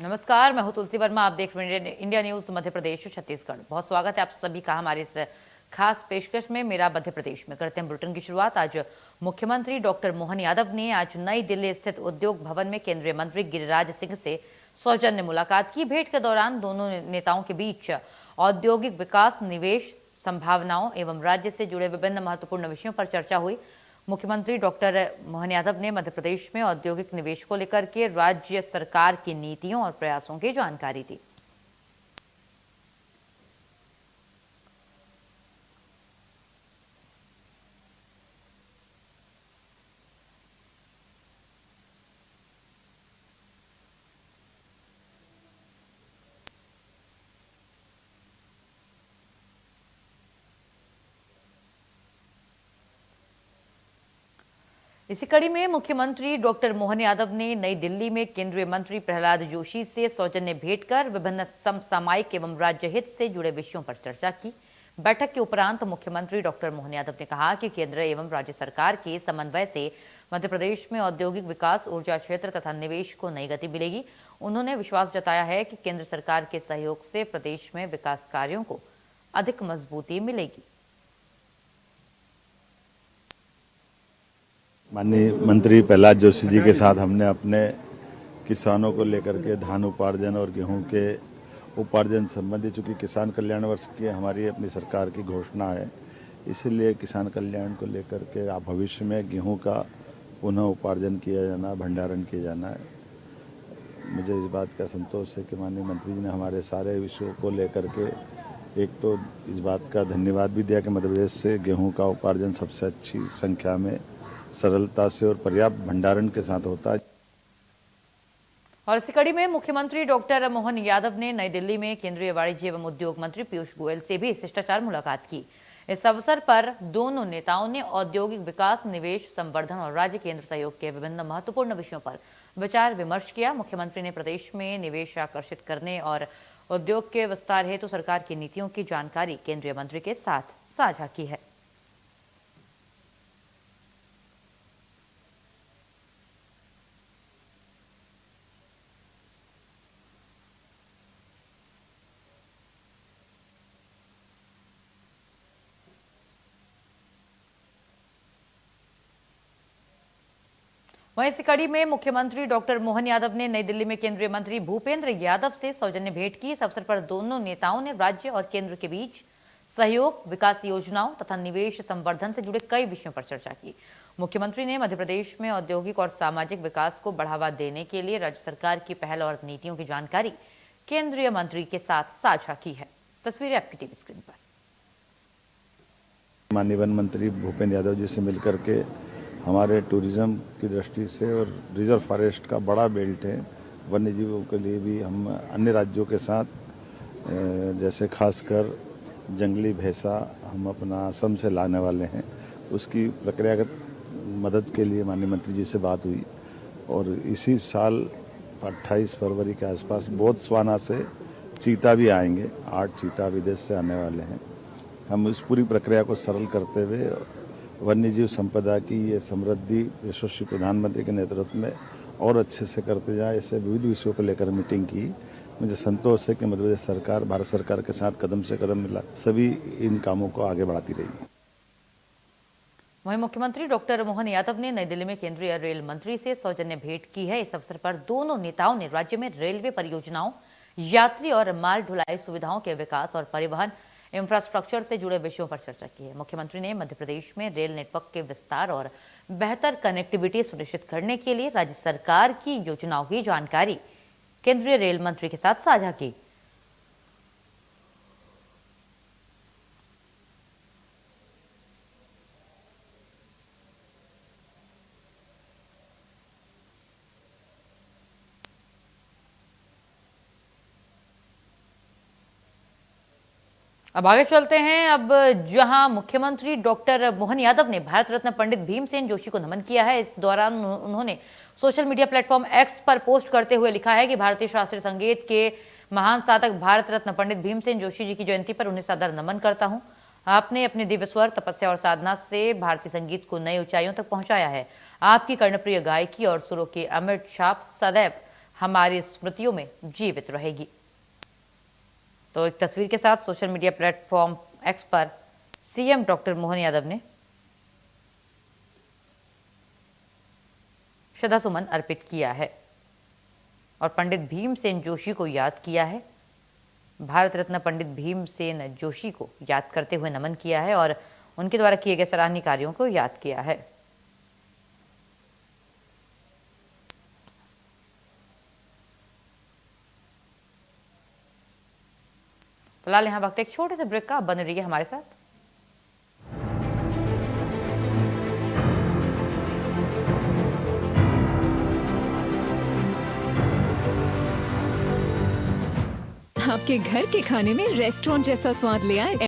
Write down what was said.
नमस्कार, मैं हूं तुलसी वर्मा। आप देख रहे हैं इंडिया न्यूज मध्य प्रदेश छत्तीसगढ़। बहुत स्वागत है आप सभी का हमारे इस खास पेशकश में। मेरा मध्य प्रदेश में करते हैं बुलेटिन की शुरुआत। आज मुख्यमंत्री डॉक्टर मोहन यादव ने आज नई दिल्ली स्थित उद्योग भवन में केंद्रीय मंत्री गिरिराज सिंह से सौजन्य मुलाकात की। भेंट के दौरान दोनों नेताओं के बीच औद्योगिक विकास, निवेश संभावनाओं एवं राज्य से जुड़े विभिन्न महत्वपूर्ण विषयों पर चर्चा हुई। मुख्यमंत्री डॉक्टर मोहन यादव ने मध्य प्रदेश में औद्योगिक निवेश को लेकर के राज्य सरकार की नीतियों और प्रयासों की जानकारी दी। इसी कड़ी में मुख्यमंत्री डॉक्टर मोहन यादव ने नई दिल्ली में केंद्रीय मंत्री प्रहलाद जोशी से सौजन्य भेंट कर विभिन्न समसामयिक एवं राज्य हित से जुड़े विषयों पर चर्चा की। बैठक के उपरांत मुख्यमंत्री डॉक्टर मोहन यादव ने कहा कि केंद्र एवं राज्य सरकार के समन्वय से मध्य प्रदेश में औद्योगिक विकास, ऊर्जा क्षेत्र तथा निवेश को नई गति मिलेगी। उन्होंने विश्वास जताया है कि केंद्र सरकार के सहयोग से प्रदेश में विकास कार्यों को अधिक मजबूती मिलेगी। माननीय मंत्री प्रहलाद जोशी जी के साथ हमने अपने किसानों को लेकर के धान उपार्जन और गेहूं के उपार्जन संबंधी, चूँकि किसान कल्याण वर्ष की हमारी अपनी सरकार की घोषणा है, इसलिए किसान कल्याण को लेकर के आप भविष्य में गेहूं का पुनः उपार्जन किया जाना, भंडारण किया जाना है। मुझे इस बात का संतोष है कि माननीय मंत्री जी ने हमारे सारे विषयों को लेकर के एक तो इस बात का धन्यवाद भी दिया कि मध्य प्रदेश से गेहूँ का उपार्जन सबसे अच्छी संख्या में, सरलता से और पर्याप्त भंडारण के साथ होता है। और इसी कड़ी में मुख्यमंत्री डॉक्टर मोहन यादव ने नई दिल्ली में केंद्रीय वाणिज्य एवं उद्योग मंत्री पीयूष गोयल से भी शिष्टाचार मुलाकात की। इस अवसर पर दोनों नेताओं ने औद्योगिक विकास, निवेश, संवर्धन और राज्य केंद्र सहयोग के विभिन्न महत्वपूर्ण विषयों पर विचार विमर्श किया। मुख्यमंत्री ने प्रदेश में निवेश आकर्षित करने और उद्योग के विस्तार हेतु सरकार की नीतियों की जानकारी केंद्रीय मंत्री के साथ साझा की है। वहीं इसी कड़ी में मुख्यमंत्री डॉक्टर मोहन यादव ने नई दिल्ली में केंद्रीय मंत्री भूपेंद्र यादव से सौजन्य भेंट की। इस अवसर पर दोनों नेताओं ने राज्य और केंद्र के बीच सहयोग, विकास योजनाओं तथा निवेश संवर्धन से जुड़े कई विषयों पर चर्चा की। मुख्यमंत्री ने मध्य प्रदेश में औद्योगिक और सामाजिक विकास को बढ़ावा देने के लिए राज्य सरकार की पहल और नीतियों की जानकारी केंद्रीय मंत्री के साथ साझा की है। तस्वीरें आपकी टीवी स्क्रीन पर। माननीय वन मंत्री भूपेंद्र यादव जी से मिलकर के हमारे टूरिज्म की दृष्टि से और रिजर्व फॉरेस्ट का बड़ा बेल्ट है, वन्य जीवों के लिए भी हम अन्य राज्यों के साथ जैसे खासकर जंगली भैंसा हम अपना असम से लाने वाले हैं, उसकी प्रक्रियागत मदद के लिए माननीय मंत्री जी से बात हुई। और इसी साल 28 फरवरी के आसपास बोत्सवाना से चीता भी आएंगे, 8 चीता विदेश से आने वाले हैं। हम इस पूरी प्रक्रिया को सरल करते हुए वन्य जीव संपदा की ये समृद्धि यशस्वी प्रधानमंत्री के नेतृत्व में और अच्छे से करते जाए, इससे विविध विषयों को लेकर मीटिंग की। मुझे संतोष है कि मध्य प्रदेश सरकार भारत सरकार के साथ कदम से कदम मिला सभी इन कामों को आगे बढ़ाती रही। वहीं मुख्यमंत्री डॉक्टर मोहन यादव ने नई दिल्ली में केंद्रीय रेल मंत्री से सौजन्य भेंट की है। इस अवसर पर दोनों नेताओं ने राज्य में रेलवे परियोजनाओं, यात्री और माल ढुलाई सुविधाओं के विकास और परिवहन इंफ्रास्ट्रक्चर से जुड़े विषयों पर चर्चा की है। मुख्यमंत्री ने मध्य प्रदेश में रेल नेटवर्क के विस्तार और बेहतर कनेक्टिविटी सुनिश्चित करने के लिए राज्य सरकार की योजनाओं की जानकारी केंद्रीय रेल मंत्री के साथ साझा की। अब आगे चलते हैं। अब जहां मुख्यमंत्री डॉक्टर मोहन यादव ने भारत रत्न पंडित भीमसेन जोशी को नमन किया है, इस दौरान उन्होंने सोशल मीडिया प्लेटफॉर्म एक्स पर पोस्ट करते हुए लिखा है कि भारतीय शास्त्रीय संगीत के महान साधक भारत रत्न पंडित भीमसेन जोशी जी की जयंती पर उन्हें सादर नमन करता हूं। आपने अपने दिव्य स्वर, तपस्या और साधना से भारतीय संगीत को नई ऊंचाइयों तक पहुंचाया है। आपकी कर्णप्रिय गायकी और सुरों की अमृत छाप सदैव हमारी स्मृतियों में जीवित रहेगी। तो एक तस्वीर के साथ सोशल मीडिया प्लेटफॉर्म एक्स पर सीएम डॉक्टर मोहन यादव ने श्रद्धासुमन अर्पित किया है और पंडित भीमसेन जोशी को याद किया है। भारत रत्न पंडित भीमसेन जोशी को याद करते हुए नमन किया है और उनके द्वारा किए गए सराहनीय कार्यों को याद किया है। फिलहाल यहाँ वक्त एक छोटे से ब्रेक का, बने रहिए हमारे साथ। आपके घर के खाने में रेस्टोरेंट जैसा स्वाद ले आए